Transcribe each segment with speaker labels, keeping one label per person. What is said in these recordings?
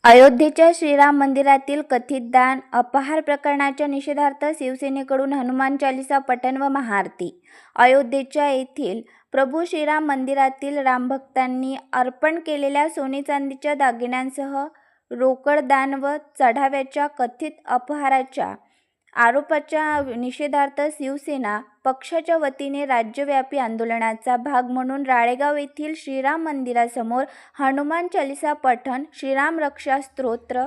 Speaker 1: अयोध्येच्या श्रीराम मंदिरातील कथित दान अपहार प्रकरणाच्या निषेधार्थ शिवसेनेकडून हनुमान चालीसा पठण व महाआरती। अयोध्येच्या येथील प्रभू श्रीराम मंदिरातील रामभक्तांनी अर्पण केलेल्या सोने चांदीच्या दागिन्यांसह रोकड दान व चढाव्याच्या कथित अपहाराच्या आरोपाच्या निषेधार्थ शिवसेना पक्षाच्या वतीने राज्यव्यापी आंदोलनाचा भाग म्हणून राळेगाव येथील श्रीराम मंदिरासमोर हनुमान चालीसा पठण, श्रीराम रक्षा स्तोत्र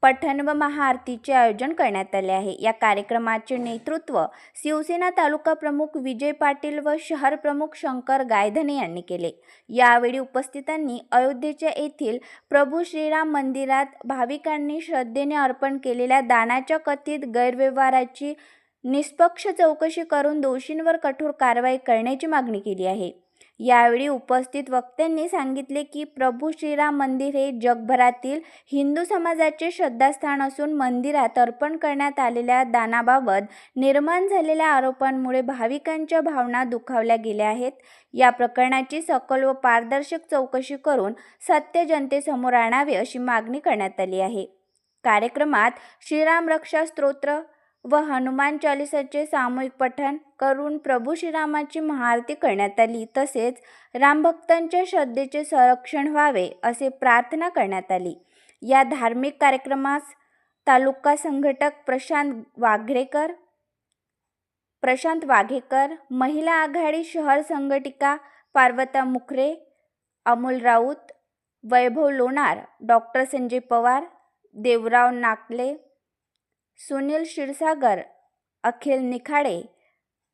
Speaker 1: पठण व महाआरतीचे आयोजन करण्यात आले आहे। या कार्यक्रमाचे नेतृत्व शिवसेना तालुका प्रमुख विजय पाटील व शहर प्रमुख शंकर गायधने यांनी केले। यावेळी उपस्थितांनी अयोध्येच्या येथील प्रभू श्रीराम मंदिरात भाविकांनी श्रद्धेने अर्पण केलेल्या दानाच्या कथित गैरव्यवहाराची निष्पक्ष चौकशी करून दोषींवर कठोर कारवाई करण्याची मागणी केली आहे। यावेळी उपस्थित वक्त्यांनी सांगितले की प्रभू श्रीराम मंदिर हे जगभरातील हिंदू समाजाचे श्रद्धास्थान असून मंदिरात अर्पण करण्यात आलेल्या दानाबाबत निर्माण झालेल्या आरोपांमुळे भाविकांच्या भावना दुखावल्या गेल्या आहेत। या प्रकरणाची सखोल व पारदर्शक चौकशी करून सत्य जनतेसमोर आणावे अशी मागणी करण्यात आली आहे। कार्यक्रमात श्रीराम रक्षा स्तोत्र व हनुमान चालीसाचे सामूहिक पठण करून प्रभू श्रीरामाची महाआरती करण्यात आली। तसेच रामभक्तांच्या श्रद्धेचे संरक्षण व्हावे असे प्रार्थना करण्यात आली। या धार्मिक कार्यक्रमास तालुका संघटक प्रशांत वाघेकर, महिला आघाडी शहर संघटिका पार्वता मुखरे, अमोल राऊत, वैभव लोणार, डॉक्टर संजय पवार, देवराव नाकले, सुनील क्षीरसागर, अखिल निखाडे,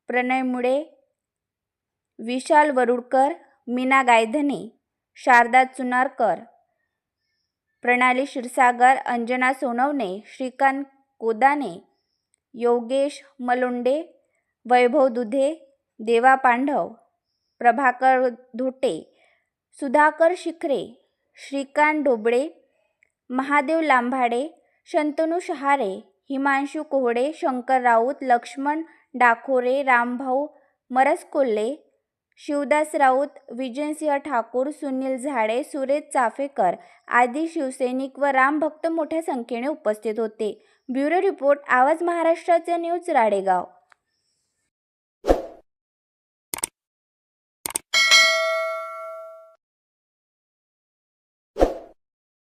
Speaker 1: प्रणय मुळे, विशाल वरुडकर, मीना गायधने, शारदा चुनारकर, प्रणाली क्षीरसागर, अंजना सोनवणे, श्रीकांत कोदाने, योगेश मलोंडे, वैभव दुधे, देवा पांडव, प्रभाकर धोटे, सुधाकर शिखरे, श्रीकांत ढोबळे, महादेव लांभाडे, शंतनू शहारे, हिमांशु कोहडे, शंकर राऊत, लक्ष्मण डाखोरे, रामभाऊ मरसकोल्हे, शिवदास राऊत, विजयसिंह ठाकूर, सुनील झाडे, सुरेश चाफेकर आदी शिवसैनिक व रामभक्त मोठ्या संख्येने उपस्थित होते। ब्युरो रिपोर्ट, आवाज महाराष्ट्राचे न्यूज, राळेगाव।